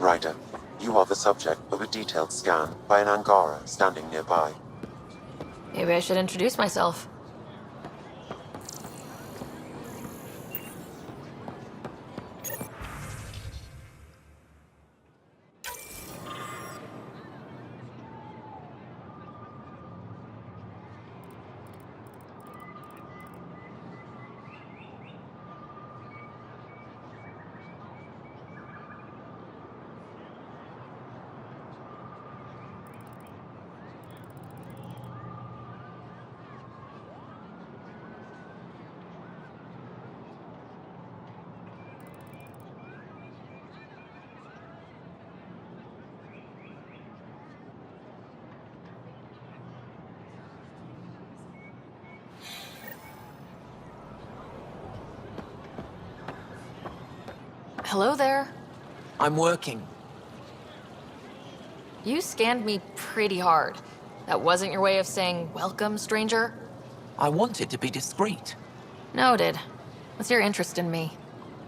Ryder, you are the subject of a detailed scan by an Angara standing nearby. Maybe I should introduce myself. Hello there. I'm working. You scanned me pretty hard. That wasn't your way of saying, welcome, stranger? I wanted to be discreet. Noted. What's your interest in me?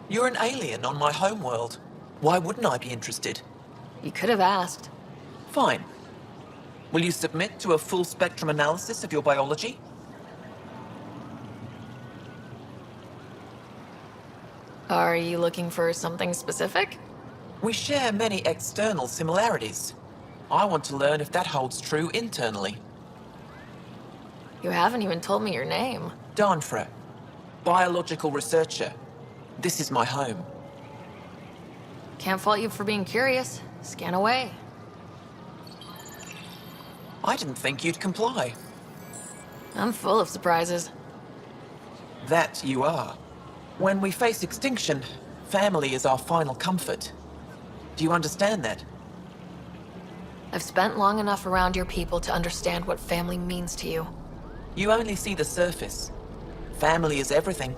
You're an alien on my homeworld. Why wouldn't I be interested? You could have asked. Fine. Will you submit to a full spectrum analysis of your biology? Are you looking for something specific? We share many external similarities. I want to learn if that holds true internally. You haven't even told me your name. Danfra, biological researcher. This is my home. Can't fault you for being curious. Scan away. I didn't think you'd comply. I'm full of surprises. That you are. When we face extinction, family is our final comfort. Do you understand that? I've spent long enough around your people to understand what family means to you. You only see the surface. Family is everything.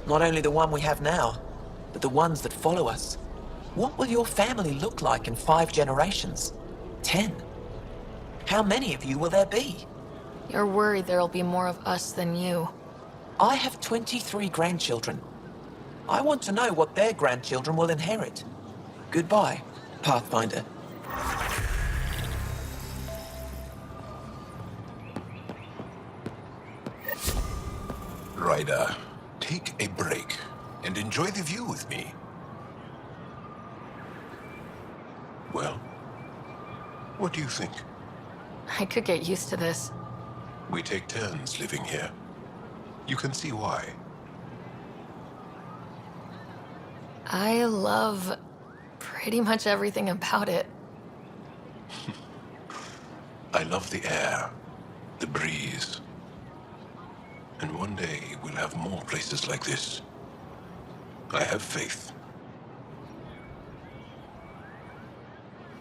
Not only the one we have now, but the ones that follow us. What will your family look like in 5 generations? 10? How many of you will there be? You're worried there'll be more of us than you. I have 23 grandchildren. I want to know what their grandchildren will inherit. Goodbye, Pathfinder. Ryder, take a break and enjoy the view with me. Well, what do you think? I could get used to this. We take turns living here. You can see why. I love pretty much everything about it. I love the air, the breeze. And one day we'll have more places like this. I have faith.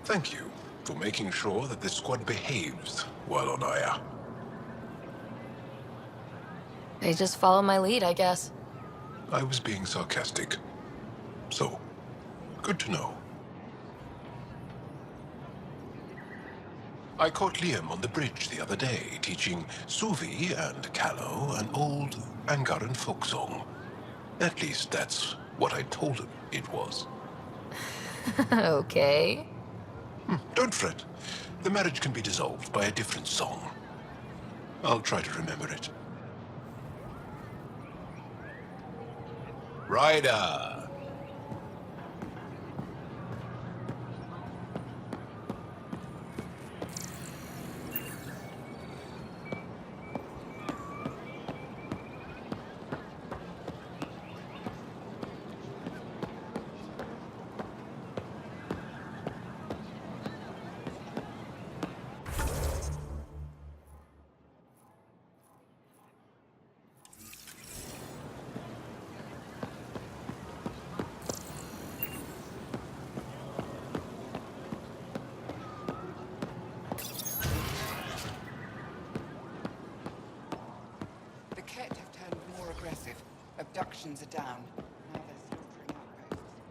Thank you for making sure that the squad behaves while on Aya. They just follow my lead, I guess. I was being sarcastic. So, good to know. I caught Liam on the bridge the other day, teaching Suvi and Callow an old Angaran folk song. At least that's what I told him it was. Okay. Don't fret. The marriage can be dissolved by a different song. I'll try to remember it. Ryder! Abductions are down. Now they're slaughtering outposts.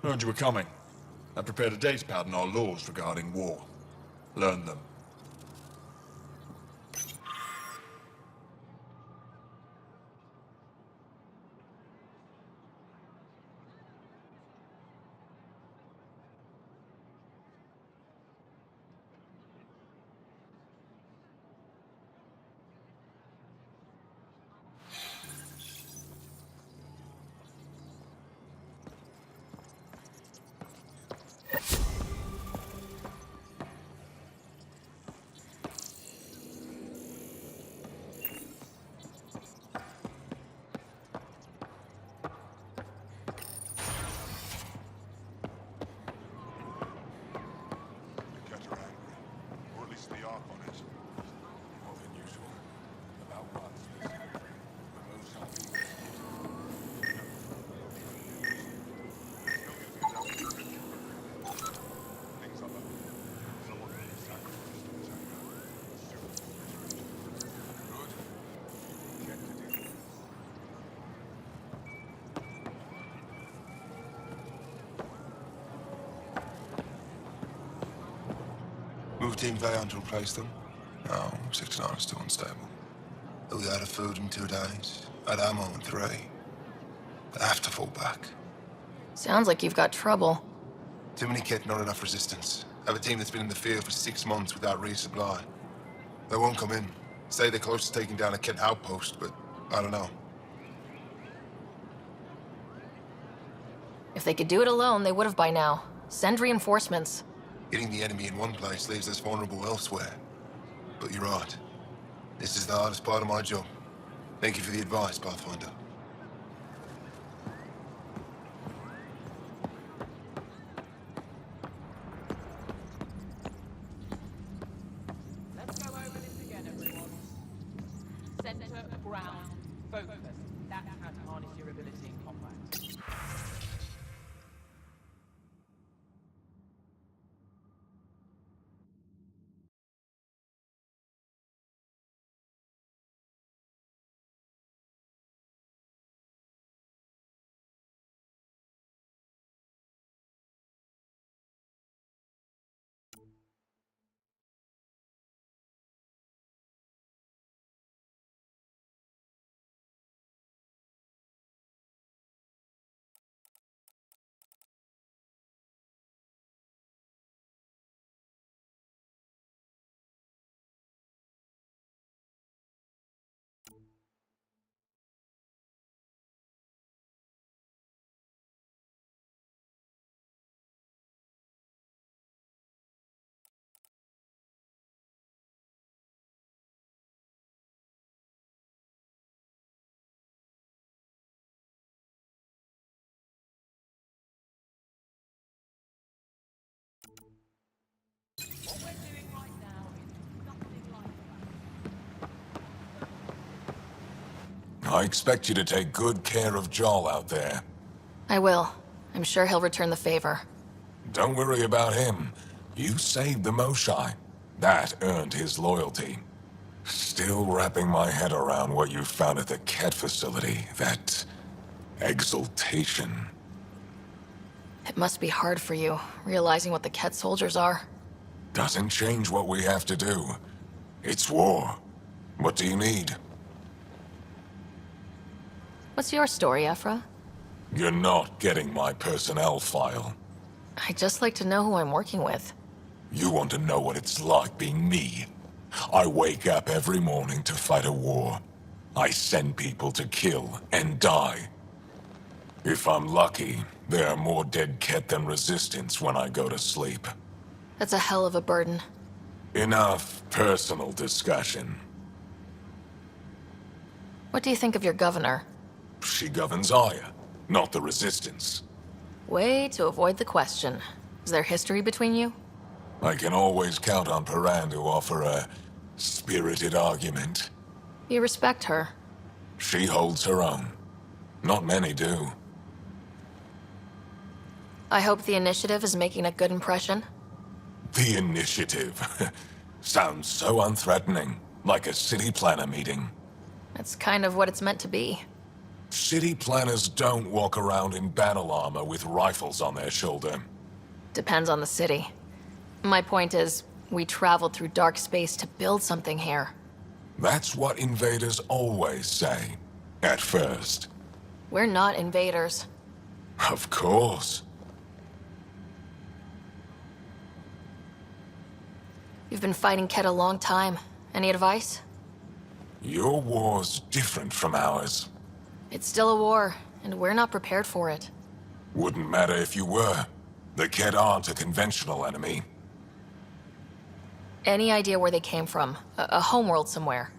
Heard you were coming. I prepared a data pad on our laws regarding war. Learn them. Move Team Vayon to replace them? No, 69 is still unstable. We out of food in 2 days. Out of ammo in 3. I have to fall back. Sounds like you've got trouble. Too many kit, not enough resistance. I have a team that's been in the field for 6 months without resupply. They won't come in. Say they're close to taking down a kit outpost, but I don't know. If they could do it alone, they would have by now. Send reinforcements. Hitting the enemy in one place leaves us vulnerable elsewhere. But you're right. This is the hardest part of my job. Thank you for the advice, Pathfinder. Let's go over this again, everyone. Center, ground, focus. That's how to harness your ability in combat. What we're doing right now is nothing like that. I expect you to take good care of Joel out there. I will. I'm sure he'll return the favor. Don't worry about him. You saved the Moshai. That earned his loyalty. Still wrapping my head around what you found at the Ket facility. That exultation. It must be hard for you, realizing what the Ket soldiers are. Doesn't change what we have to do. It's war. What do you need? What's your story, Ephra? You're not getting my personnel file. I'd just like to know who I'm working with. You want to know what it's like being me? I wake up every morning to fight a war. I send people to kill and die. If I'm lucky, there are more dead Ket than resistance when I go to sleep. That's a hell of a burden. Enough personal discussion. What do you think of your governor? She governs Aya, not the resistance. Way to avoid the question. Is there history between you? I can always count on Paran to offer a spirited argument. You respect her. She holds her own. Not many do. I hope the initiative is making a good impression. The initiative. Sounds so unthreatening, like a city planner meeting. That's kind of what it's meant to be. City planners don't walk around in battle armor with rifles on their shoulder. Depends on the city. My point is, We traveled through dark space to build something here. That's what invaders always say. At first. We're not invaders. Of course. You've been fighting Ket a long time. Any advice? Your war's different from ours. It's still a war, and we're not prepared for it. Wouldn't matter if you were. The Ket aren't a conventional enemy. Any idea where they came from? A homeworld somewhere?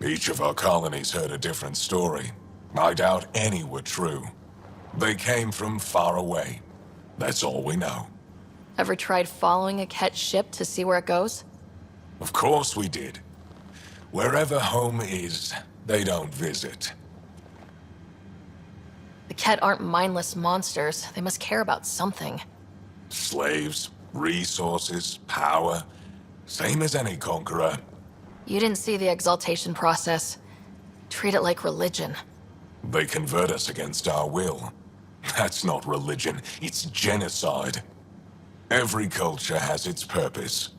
Each of our colonies heard a different story. I doubt any were true. They came from far away. That's all we know. Ever tried following a Ket ship to see where it goes? Of course we did. Wherever home is, they don't visit. The Ket aren't mindless monsters. They must care about something. Slaves, resources, power. Same as any conqueror. You didn't see the exaltation process. Treat it like religion. They convert us against our will. That's not religion, it's genocide. Every culture has its purpose.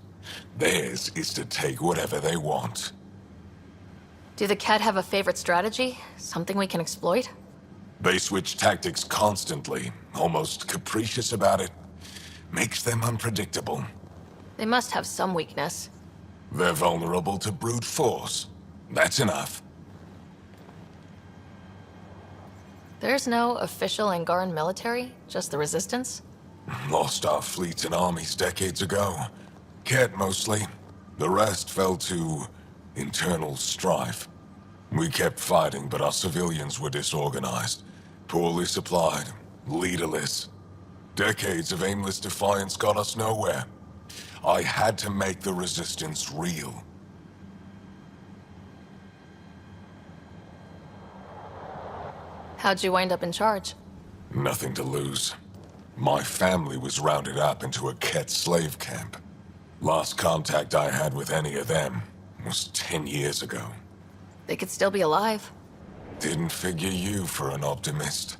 Theirs is to take whatever they want. Do the Ket have a favorite strategy? Something we can exploit? They switch tactics constantly, almost capricious about it. Makes them unpredictable. They must have some weakness. They're vulnerable to brute force. That's enough. There's no official Angaran military, just the Resistance? Lost our fleets and armies decades ago. Ket mostly. The rest fell to internal strife. We kept fighting, but our civilians were disorganized, poorly supplied, leaderless. Decades of aimless defiance got us nowhere. I had to make the Resistance real. How'd you wind up in charge? Nothing to lose. My family was rounded up into a Ket slave camp. Last contact I had with any of them was 10 years ago. They could still be alive. Didn't figure you for an optimist.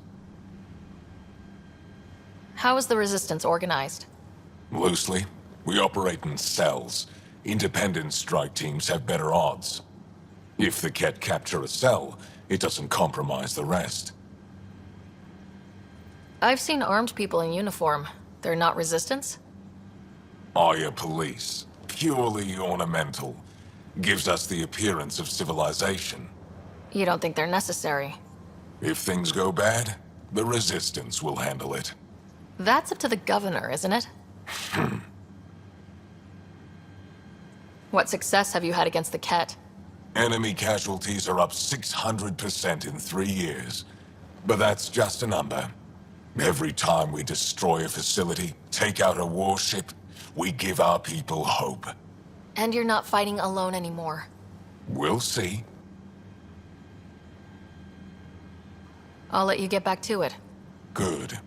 How is the Resistance organized? Loosely, we operate in cells. Independent strike teams have better odds. If the Ket capture a cell, it doesn't compromise the rest. I've seen armed people in uniform. They're not Resistance? Aya police, purely ornamental. Gives us the appearance of civilization. You don't think they're necessary? If things go bad, the Resistance will handle it. That's up to the governor, isn't it? What success have you had against the Ket? Enemy casualties are up 600% in 3 years. But that's just a number. Every time we destroy a facility, take out a warship, we give our people hope. And you're not fighting alone anymore. We'll see. I'll let you get back to it. Good.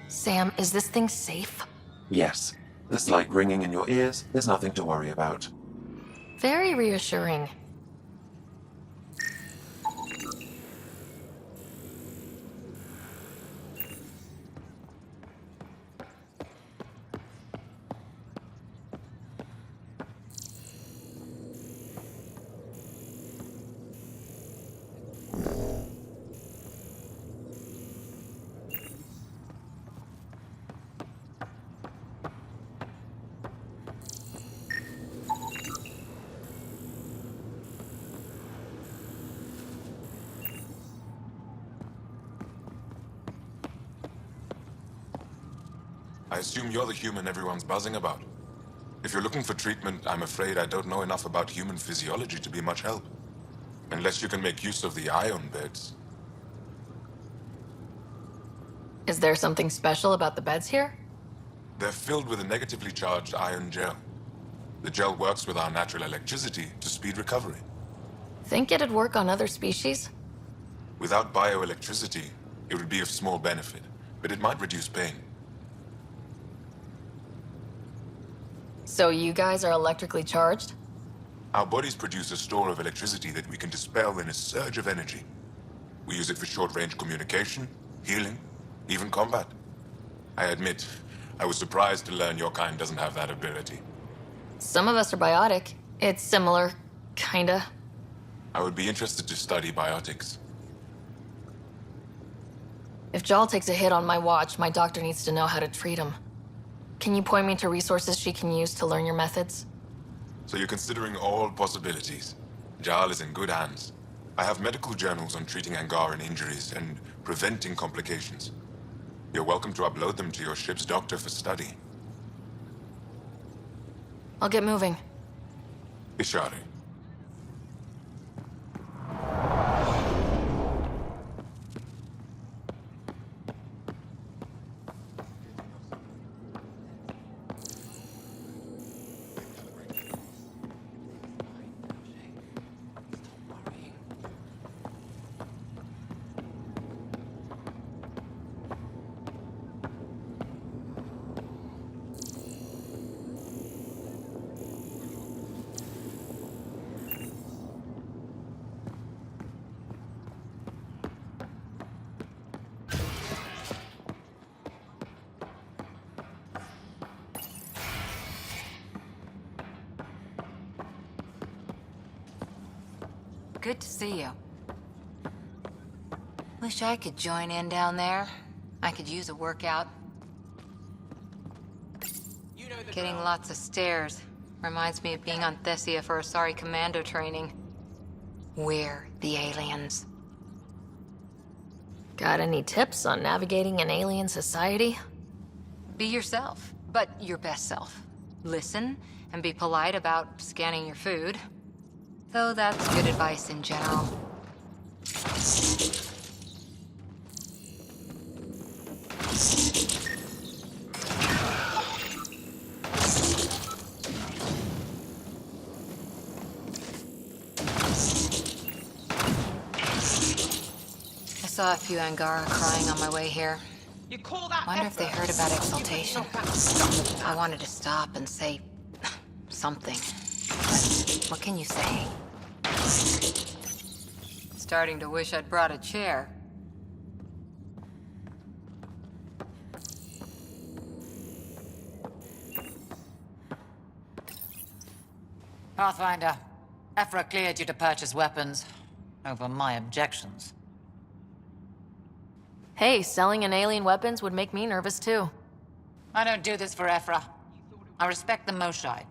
Sam, is this thing safe? Yes. The slight ringing in your ears is nothing to worry about. Very reassuring. I assume you're the human everyone's buzzing about. If you're looking for treatment, I'm afraid I don't know enough about human physiology to be much help. Unless you can make use of the ion beds. Is there something special about the beds here? They're filled with a negatively charged ion gel. The gel works with our natural electricity to speed recovery. Think it'd work on other species? Without bioelectricity, it would be of small benefit, but it might reduce pain. So you guys are electrically charged? Our bodies produce a store of electricity that we can dispel in a surge of energy. We use it for short-range communication, healing, even combat. I admit, I was surprised to learn your kind doesn't have that ability. Some of us are biotic. It's similar, kinda. I would be interested to study biotics. If Jal takes a hit on my watch, my doctor needs to know how to treat him. Can you point me to resources she can use to learn your methods? So you're considering all possibilities. Jal is in good hands. I have medical journals on treating Angaran injuries and preventing complications. You're welcome to upload them to your ship's doctor for study. I'll get moving. Ishari. Good to see you. Wish I could join in down there. I could use a workout. Getting lots of stairs. Reminds me of being on Thessia for Asari commando training. We're the aliens. Got any tips on navigating an alien society? Be yourself, but your best self. Listen and be polite about scanning your food. Though that's good advice in general. I saw a few Angara crying on my way here. You call that Wonder if they effort? heard about exaltation. I wanted to stop and say something. But what can you say? Starting to wish I'd brought a chair. Pathfinder, Ephra cleared you to purchase weapons. Over my objections. Hey, selling an alien weapons would make me nervous too. I don't do this for Ephra. I respect the Moshai.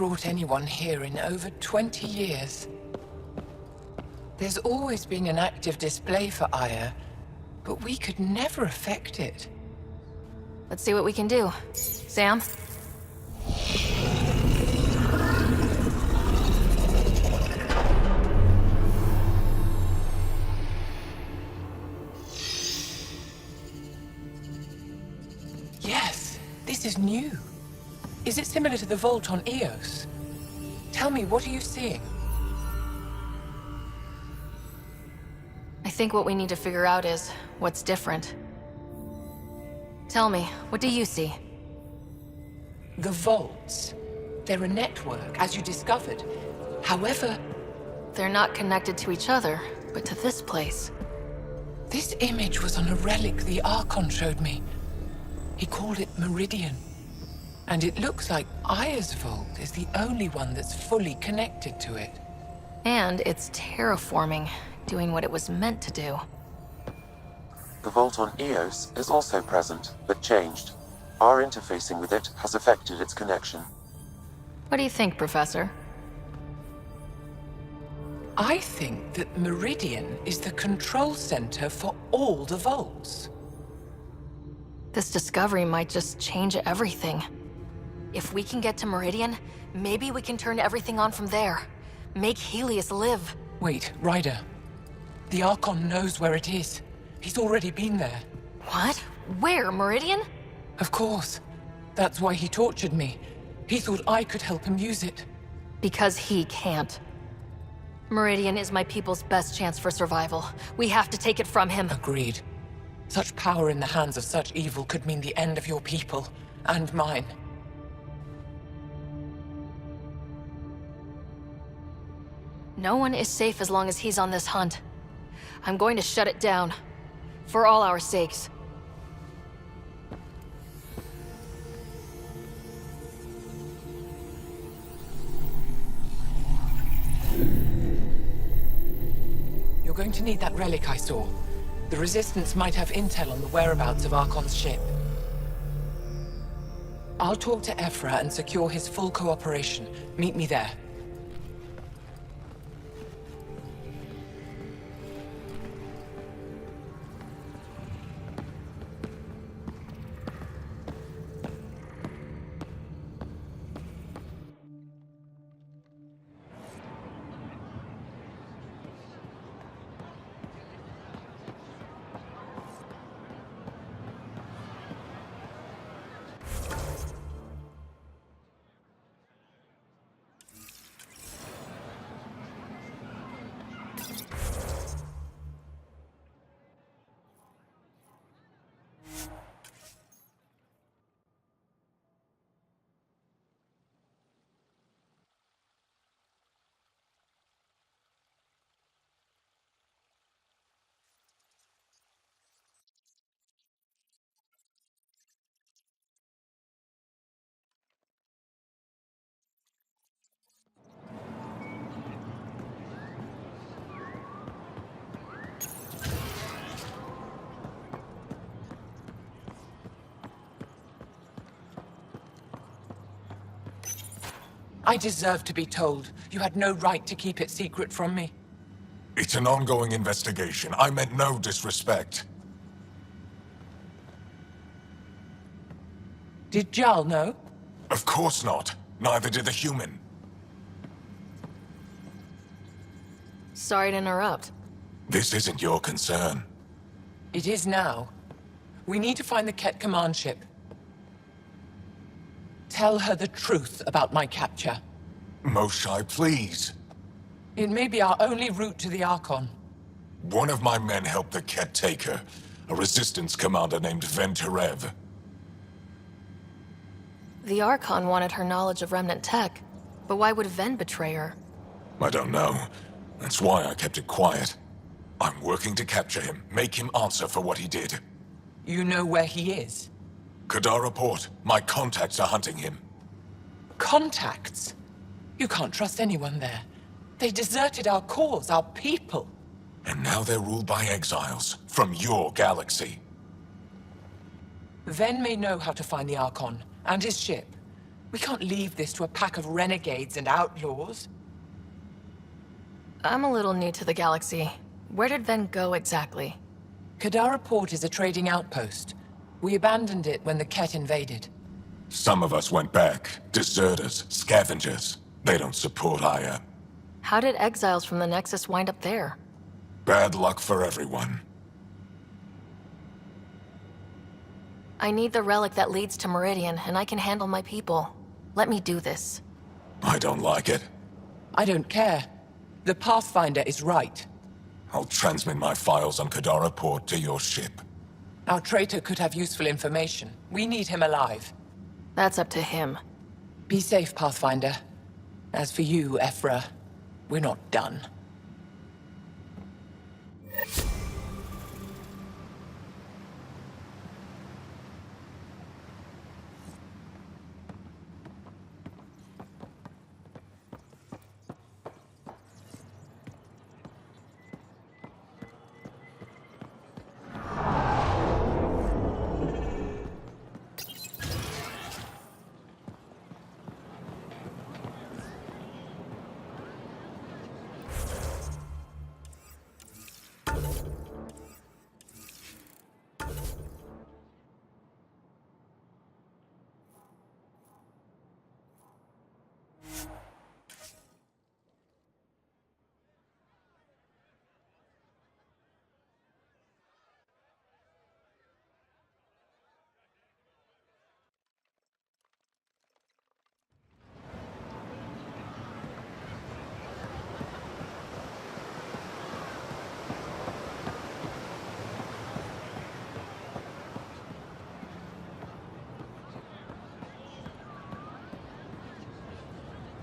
brought anyone here in over 20 years. There's always been an active display for Aya, but we could never affect it. Let's see what we can do. Sam? Yes, this is new. Is it similar to the vault on Eos? Tell me, what are you seeing? I think what we need to figure out is what's different. Tell me, what do you see? The vaults. They're a network, as you discovered. However, They're not connected to each other, but to this place. this image was on a relic the Archon showed me. He called it Meridian. And it looks like Aya's vault is the only one that's fully connected to it. And it's terraforming, doing what it was meant to do. The vault on Eos is also present, but changed. Our interfacing with it has affected its connection. What do you think, Professor? I think that Meridian is the control center for all the vaults. This discovery might just change everything. If we can get to Meridian, maybe we can turn everything on from there. Make Helios live. Wait, Ryder. The Archon knows where it is. He's already been there. What? Where? Meridian? Of course. That's why he tortured me. He thought I could help him use it. Because he can't. Meridian is my people's best chance for survival. We have to take it from him. Agreed. Such power in the hands of such evil could mean the end of your people, and mine. No one is safe as long as he's on this hunt. I'm going to shut it down. For all our sakes. You're going to need that relic I saw. The Resistance might have intel on the whereabouts of Archon's ship. I'll talk to Ephra and secure his full cooperation. Meet me there. I deserve to be told. You had no right to keep it secret from me. It's an ongoing investigation. I meant no disrespect. Did Jal know? Of course not. Neither did the human. Sorry to interrupt. This isn't your concern. It is now. We need to find the Ket command ship. Tell her the truth about my capture. Moshai, please. It may be our only route to the Archon. One of my men helped the Ket take her. A Resistance commander named Venterev. The Archon wanted her knowledge of Remnant tech, but why would Ven betray her? I don't know. That's why I kept it quiet. I'm working to capture him, make him answer for what he did. You know where he is? Kadar Port. My contacts are hunting him. Contacts? You can't trust anyone there. They deserted our cause, our people. And now they're ruled by exiles from your galaxy. Ven may know how to find the Archon and his ship. We can't leave this to a pack of renegades and outlaws. I'm a little new to the galaxy. Where did Ven go exactly? Kadara Port is a trading outpost. We abandoned it when the Ket invaded. Some of us went back. Deserters, scavengers. They don't support Aya. How did exiles from the Nexus wind up there? Bad luck for everyone. I need the relic that leads to Meridian, and I can handle my people. Let me do this. I don't like it. I don't care. The Pathfinder is right. I'll transmit my files on Kadara Port to your ship. Our traitor could have useful information. We need him alive. That's up to him. Be safe, Pathfinder. As for you, Ephra, we're not done.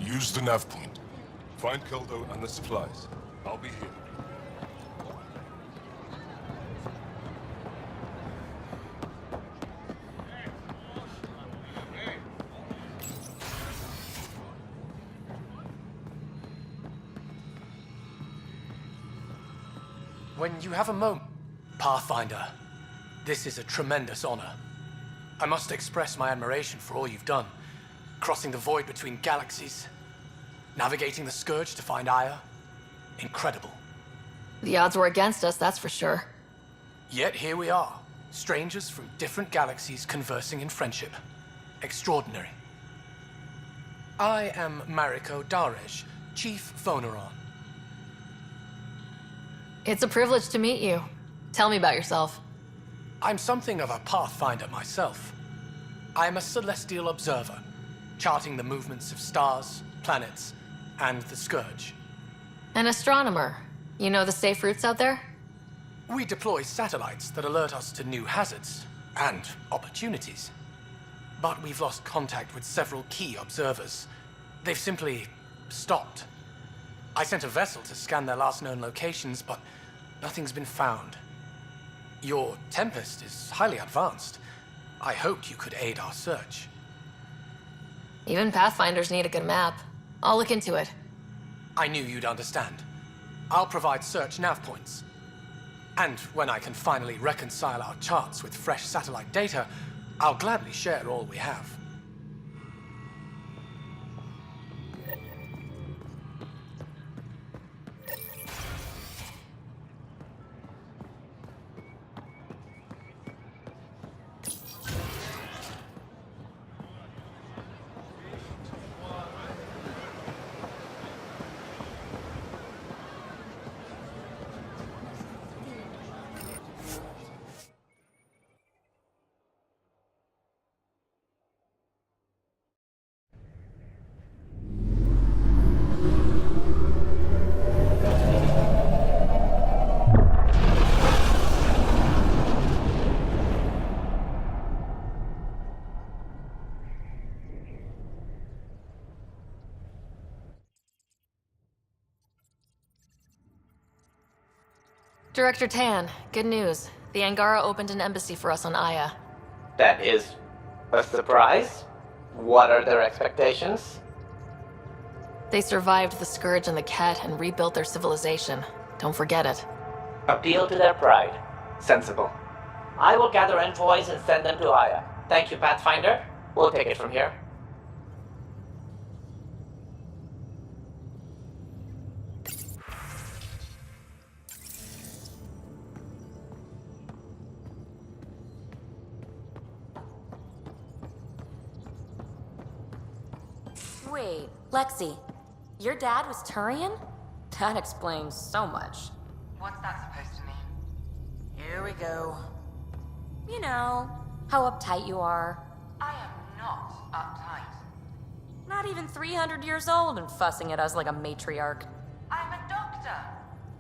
Use the nav point. Find Keldo and the supplies. I'll be here. When you have a moment, Pathfinder, this is a tremendous honor. I must express my admiration for all you've done. Crossing the void between galaxies, navigating the Scourge to find Aya. Incredible. The odds were against us, that's for sure. Yet here we are, strangers from different galaxies conversing in friendship. Extraordinary. I am Mariko Darej, Chief Phoneron. It's a privilege to meet you. Tell me about yourself. I'm something of a pathfinder myself. I am a celestial observer, charting the movements of stars, planets, and the Scourge. An astronomer. You know the safe routes out there? We deploy satellites that alert us to new hazards and opportunities. But we've lost contact with several key observers. They've simply stopped. I sent a vessel to scan their last known locations, but nothing's been found. Your Tempest is highly advanced. I hoped you could aid our search. Even Pathfinders need a good map. I'll look into it. I knew you'd understand. I'll provide search nav points. And when I can finally reconcile our charts with fresh satellite data, I'll gladly share all we have. Director Tan, good news. The Angara opened an embassy for us on Aya. That is a surprise? What are their expectations? They survived the Scourge and the Ket and rebuilt their civilization. Don't forget it. Appeal to their pride. Sensible. I will gather envoys and send them to Aya. Thank you, Pathfinder. We'll take it from here. Wait, Lexi, your dad was Turian? That explains so much. What's that supposed to mean? Here we go. You know, how uptight you are. I am not uptight. Not even 300 years old and fussing at us like a matriarch. I'm a doctor.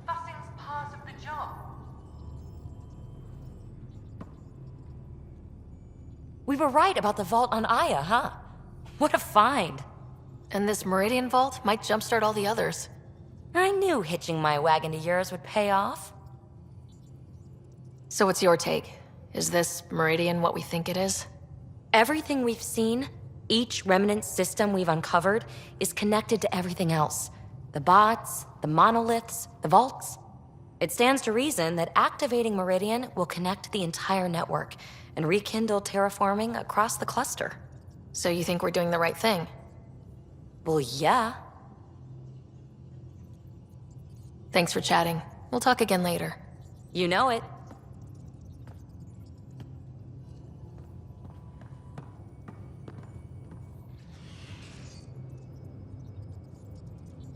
Fussing's part of the job. We were right about the vault on Aya, huh? What a find. And this Meridian vault might jumpstart all the others. I knew hitching my wagon to yours would pay off. So what's your take? Is this Meridian what we think it is? Everything we've seen, each remnant system we've uncovered, is connected to everything else. The bots, the monoliths, the vaults. It stands to reason that activating Meridian will connect the entire network and rekindle terraforming across the cluster. So you think we're doing the right thing? Well, yeah. Thanks for chatting. We'll talk again later. You know it.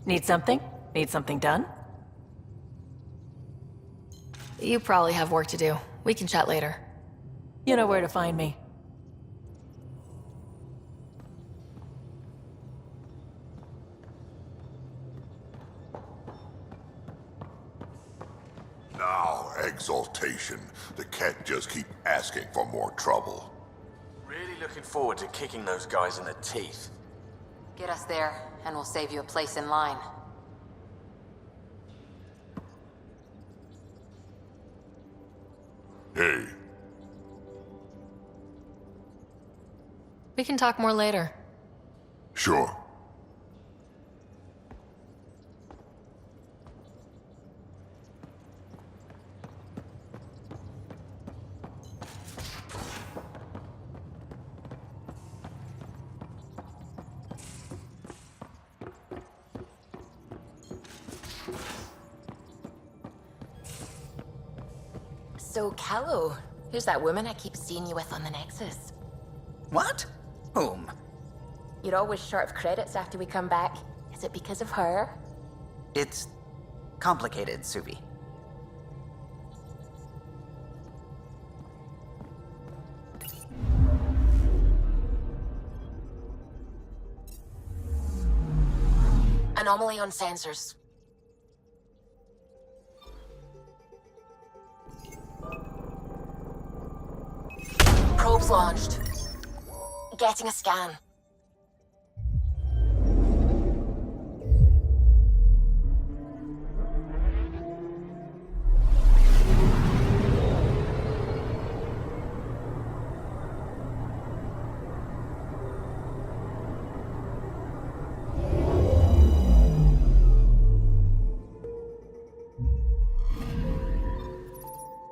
Need something? Need something done? You probably have work to do. We can chat later. You know where to find me. Now, exaltation. They can't just keep asking for more trouble. Really looking forward to kicking those guys in the teeth. Get us there, and we'll save you a place in line. Hey. We can talk more later. Sure. So, Callow, who's that woman I keep seeing you with on the Nexus? What? Whom? You're always short of credits after we come back. Is it because of her? It's complicated, Suvi. Anomaly on sensors. Probes launched. Getting a scan.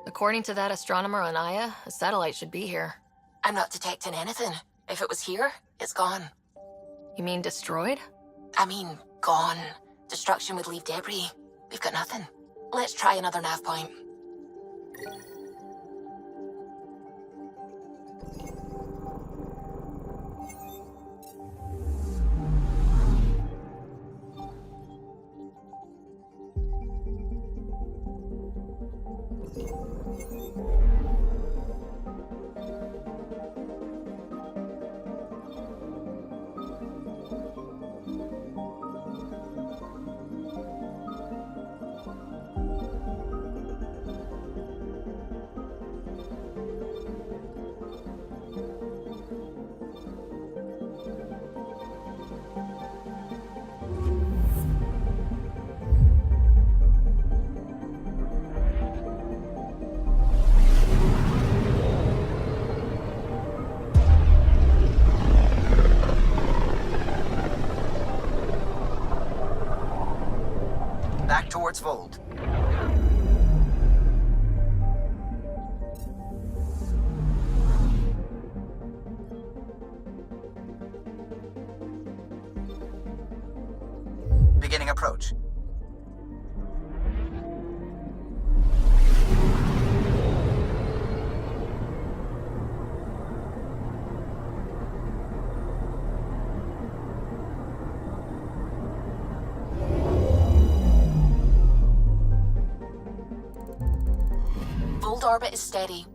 According to that astronomer on Aya, a satellite should be here. I'm not detecting anything. If it was here, it's gone. You mean destroyed? I mean, gone. Destruction would leave debris. We've got nothing. Let's try another nav point. Back towards Vold. Beginning approach. orbit is steady.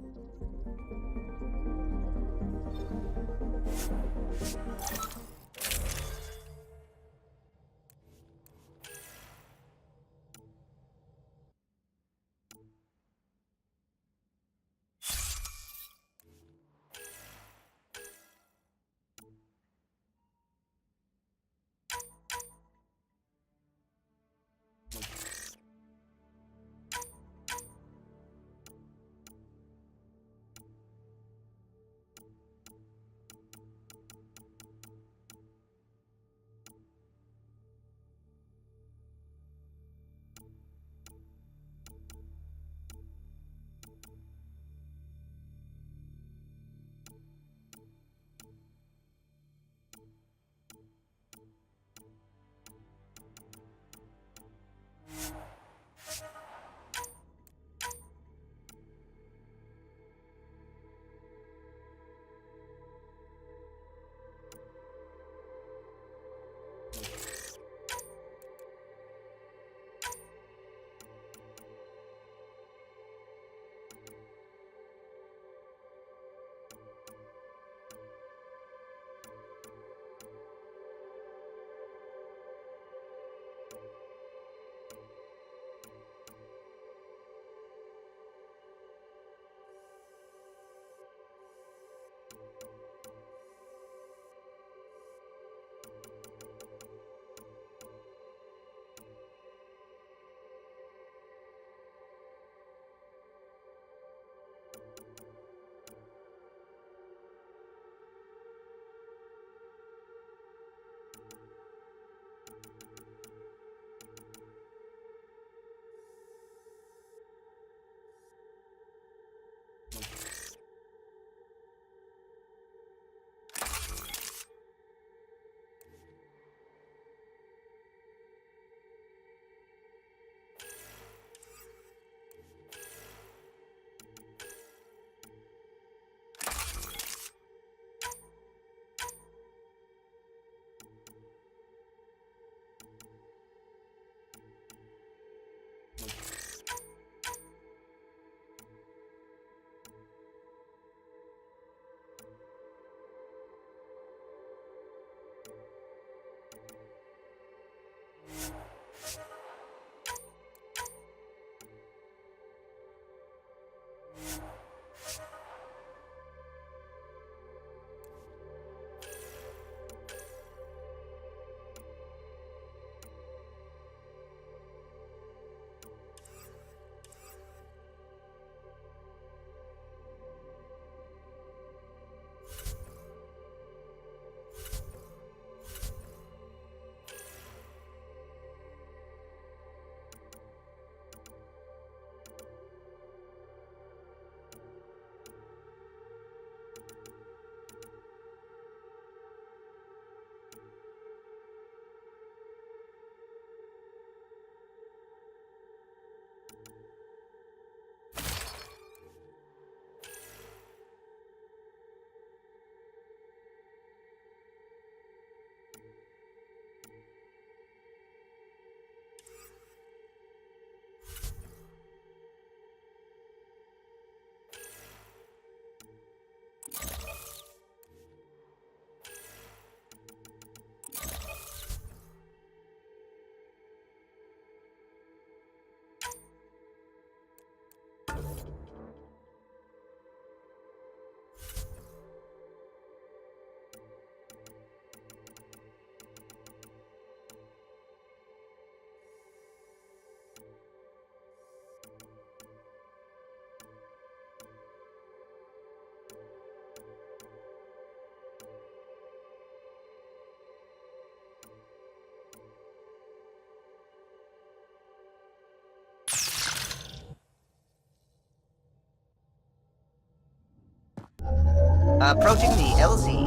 Approaching the LZ.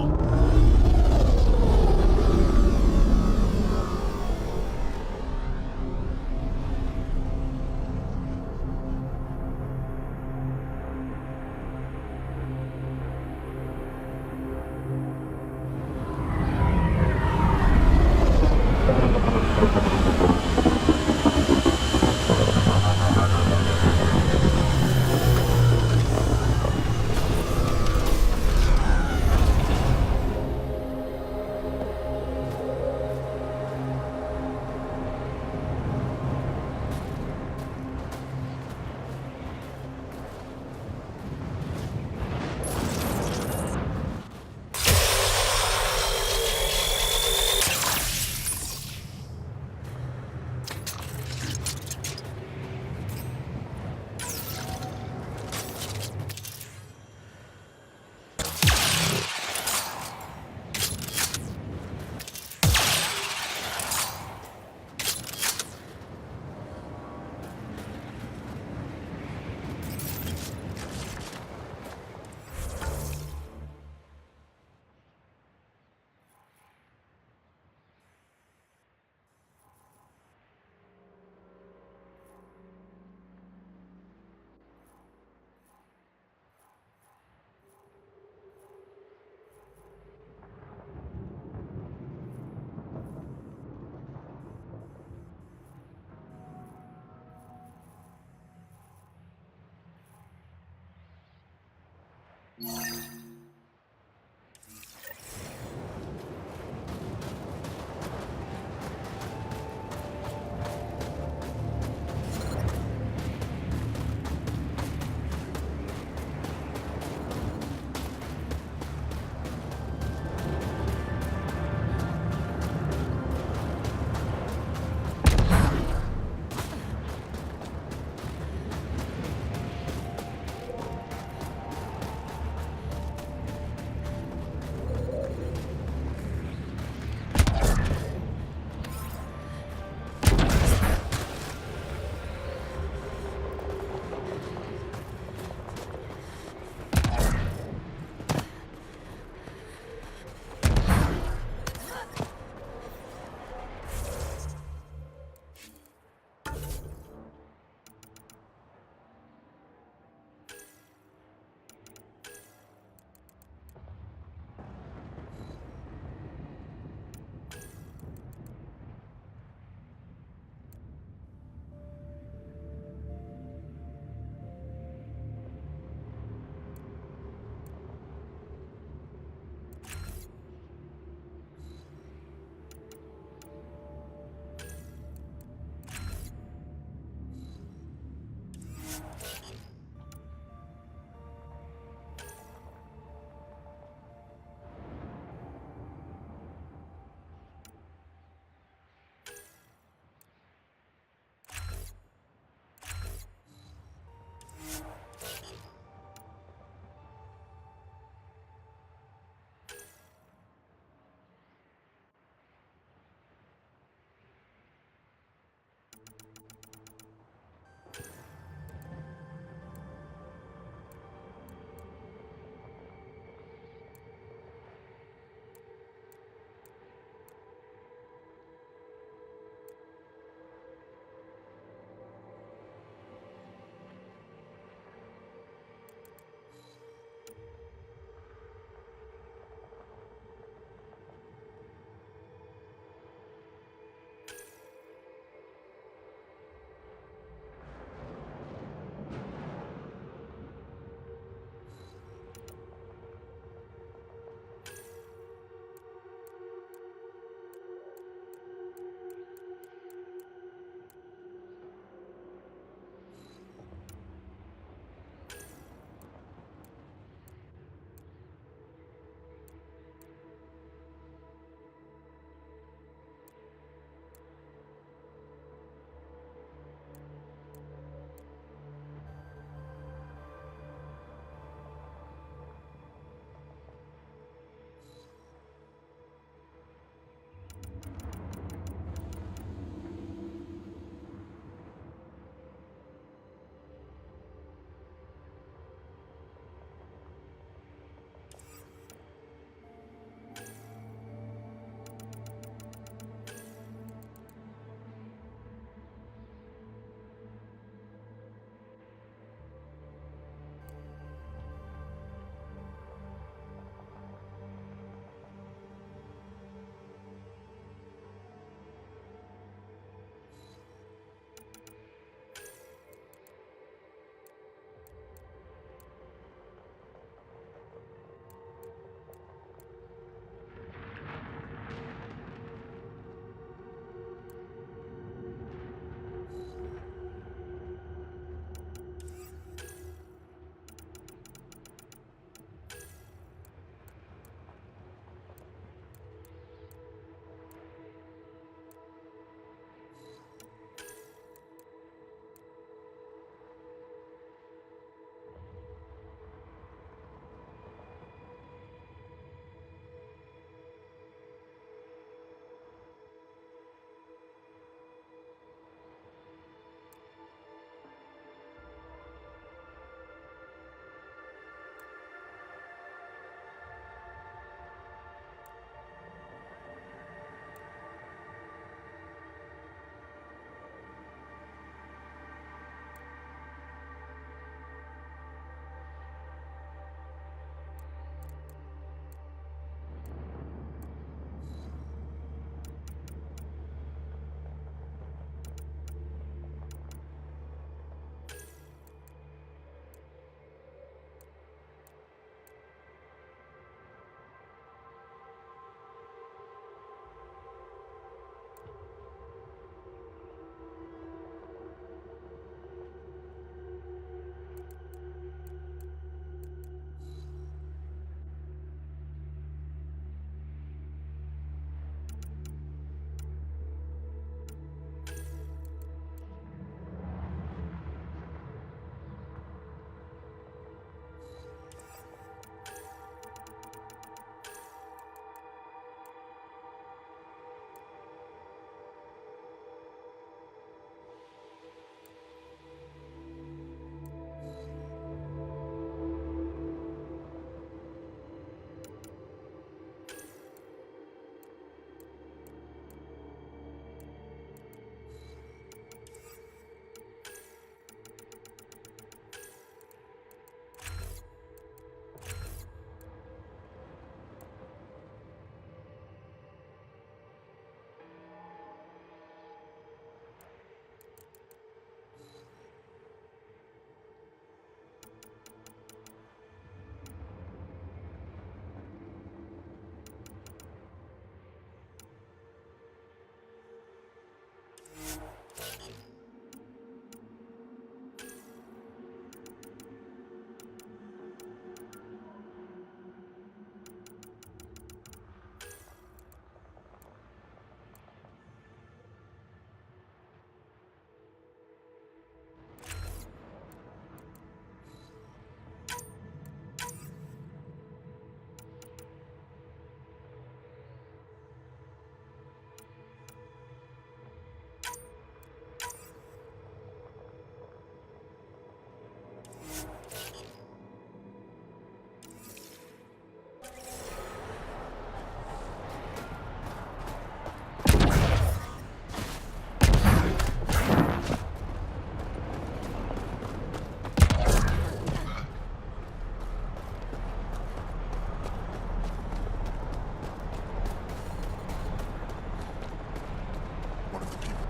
One of the people.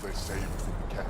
They saved from the cat.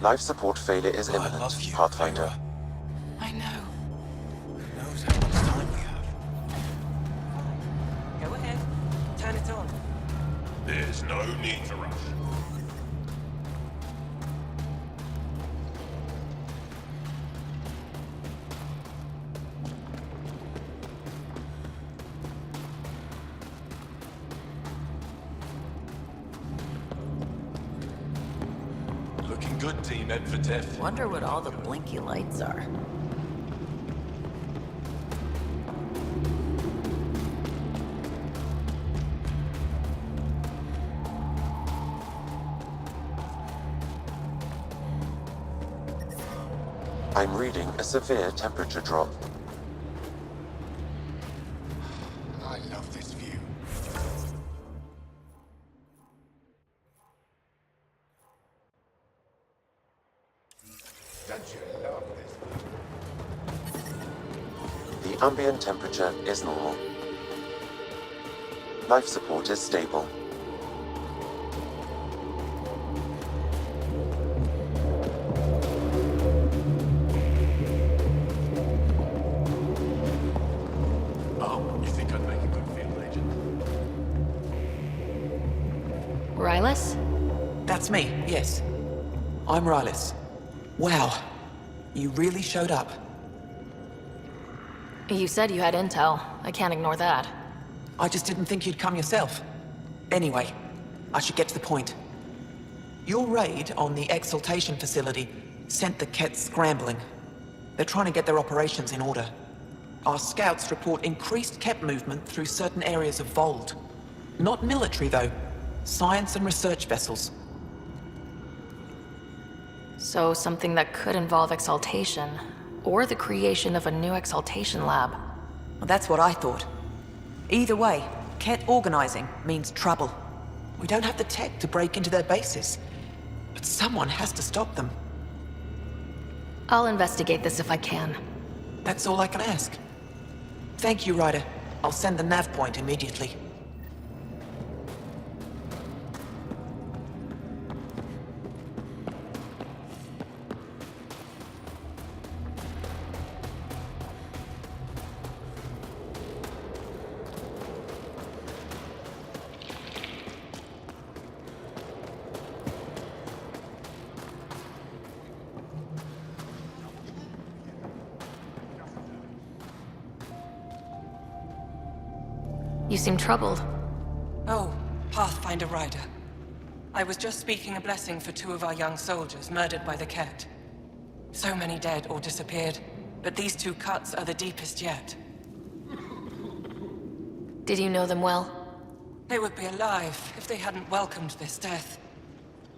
Life support failure is imminent, Pathfinder. I know. Who knows how much time we have? Go ahead. Turn it on. There's no need to rush. Looking good, Team Ed for Tiff. Wonder what all the blinky lights are. I'm reading a severe temperature drop. I love this view. Don't you love this view? The ambient temperature is normal. Life support is stable. Oh, you think I'd make a good field agent? Rylus? That's me, yes. I'm Rylus. Wow. You really showed up. You said you had intel. I can't ignore that. I just didn't think you'd come yourself. Anyway, I should get to the point. Your raid on the exaltation facility sent the Kets scrambling. They're trying to get their operations in order. Our scouts report increased Ket movement through certain areas of Vold. Not military, though. Science and research vessels. So something that could involve exaltation, or the creation of a new exaltation lab. Well, that's what I thought. Either way, Ket organizing means trouble. We don't have the tech to break into their bases, but someone has to stop them. I'll investigate this if I can. That's all I can ask. Thank you, Ryder. I'll send the nav point immediately. You seem troubled. Oh, Pathfinder Ryder. I was just speaking a blessing for 2 of our young soldiers murdered by the Ket. So many dead or disappeared, but these 2 cuts are the deepest yet. Did you know them well? They would be alive if they hadn't welcomed this death.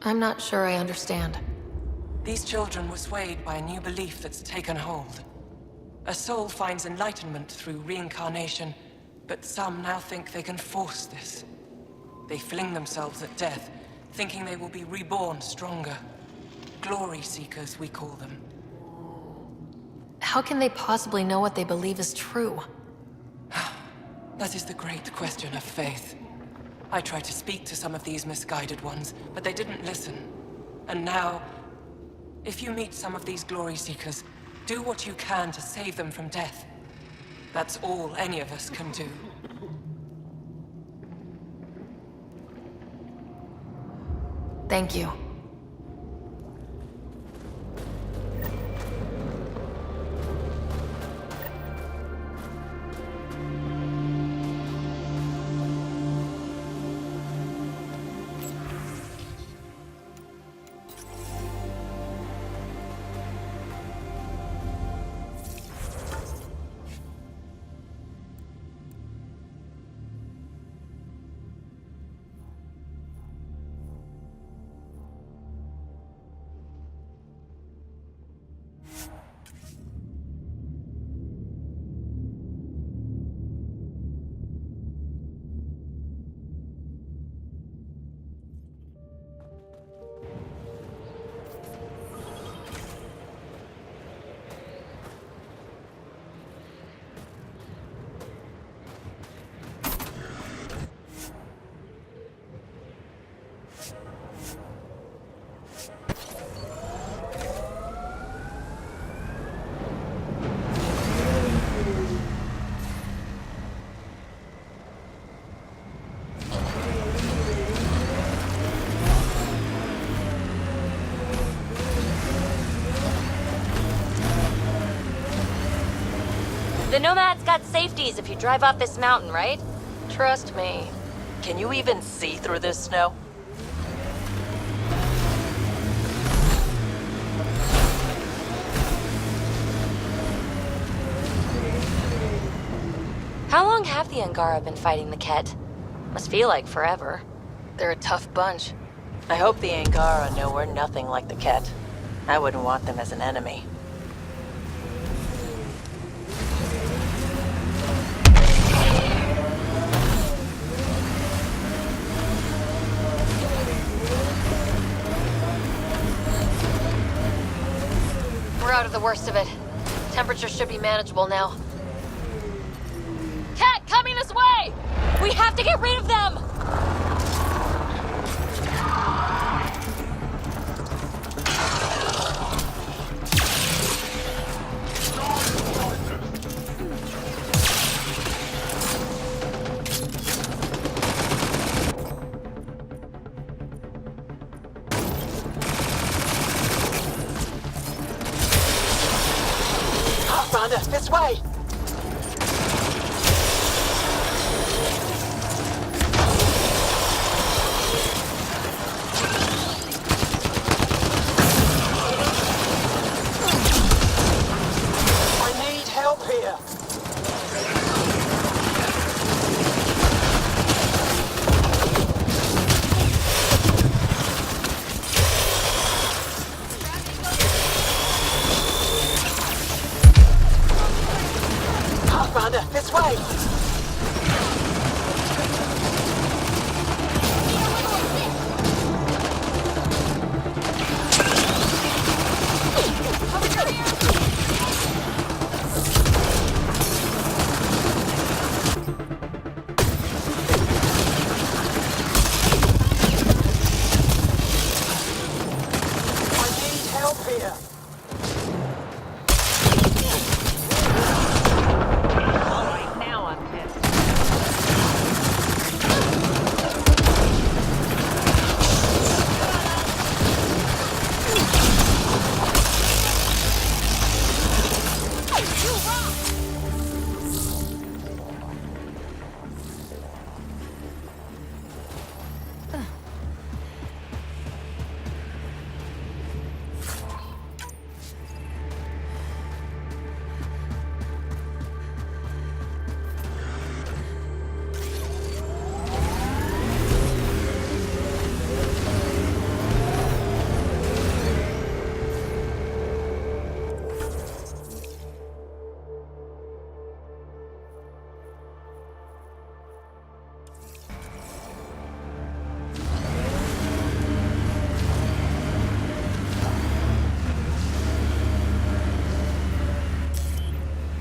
I'm not sure I understand. These children were swayed by a new belief that's taken hold. A soul finds enlightenment through reincarnation, but some now think they can force this. They fling themselves at death, thinking they will be reborn stronger. Glory seekers, we call them. How can they possibly know what they believe is true? That is the great question of faith. I tried to speak to some of these misguided ones, but they didn't listen. And now, if you meet some of these glory seekers, do what you can to save them from death. That's all any of us can do. Thank you. The Nomad's got safeties if you drive off this mountain, right? Trust me. Can you even see through this snow? How long have the Angara been fighting the Ket? Must feel like forever. They're a tough bunch. I hope the Angara know we're nothing like the Ket. I wouldn't want them as an enemy. We're out of the worst of it. Temperature should be manageable now. Cat, coming this way! We have to get rid of them! Pathfinder, this way! I need help here! Pathfinder, this way! I need help here! Alright, now I'm pissed.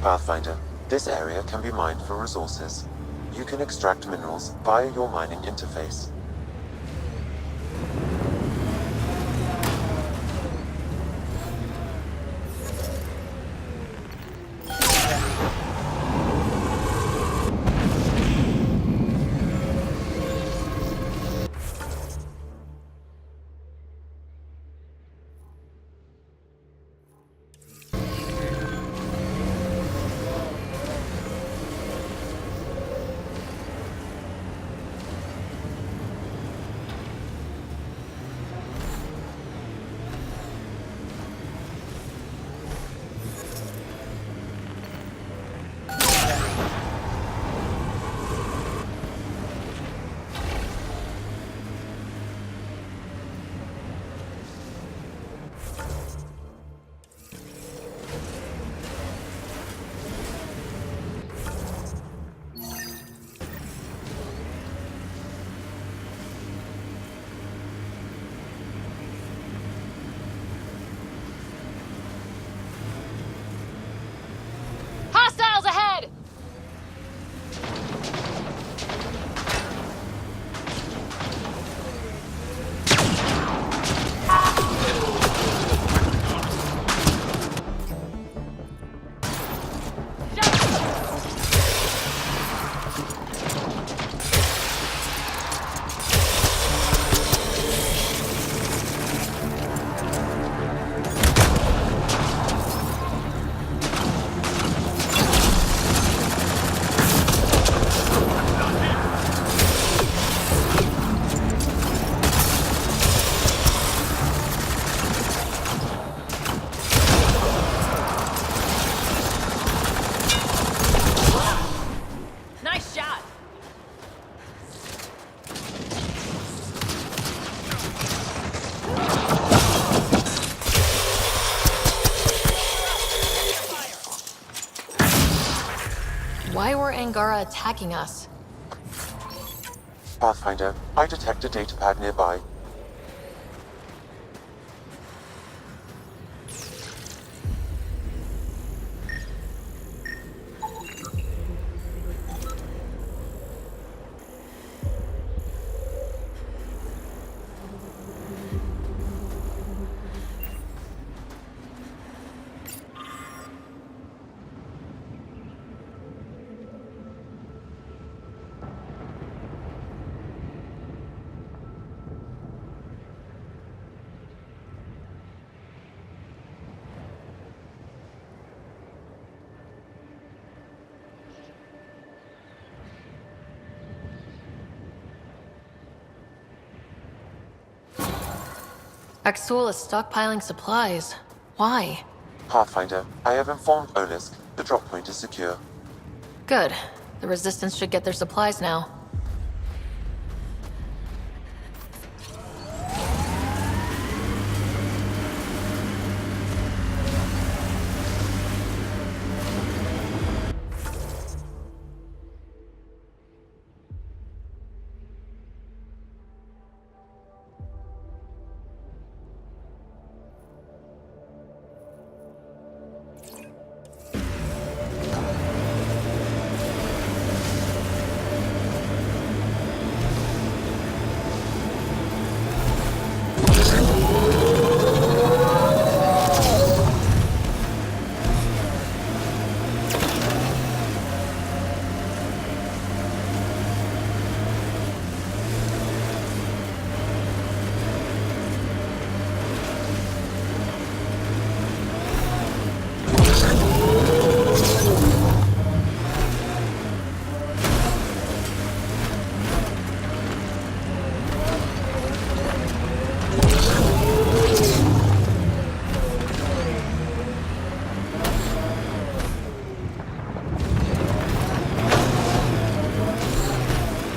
Pathfinder, this area can be mined for resources. You can extract minerals via your mining interface. Angara attacking us? Pathfinder, I detect a datapad nearby. Axul is stockpiling supplies. Why? Pathfinder, I have informed Olisk. The drop point is secure. Good. The Resistance should get their supplies now.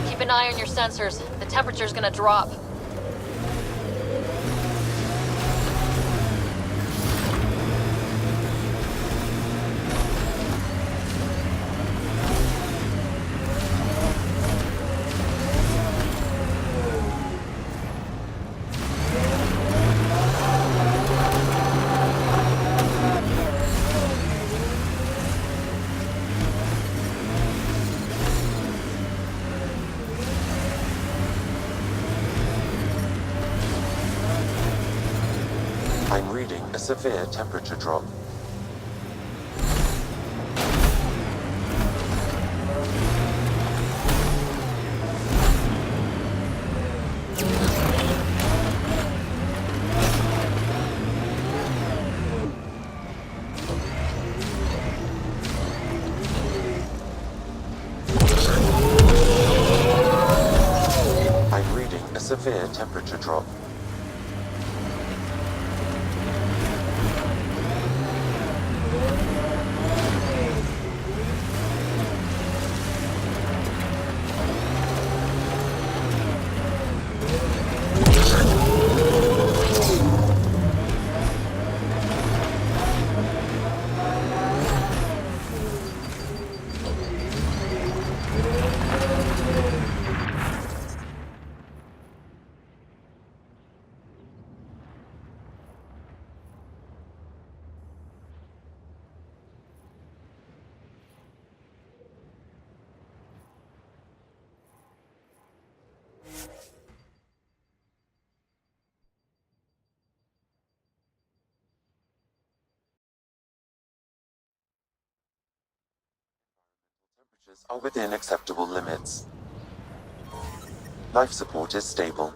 Keep an eye on your sensors. The temperature's gonna drop. I'm reading a severe temperature drop. I'm reading a severe temperature drop. Temperatures are within acceptable limits. Life support is stable.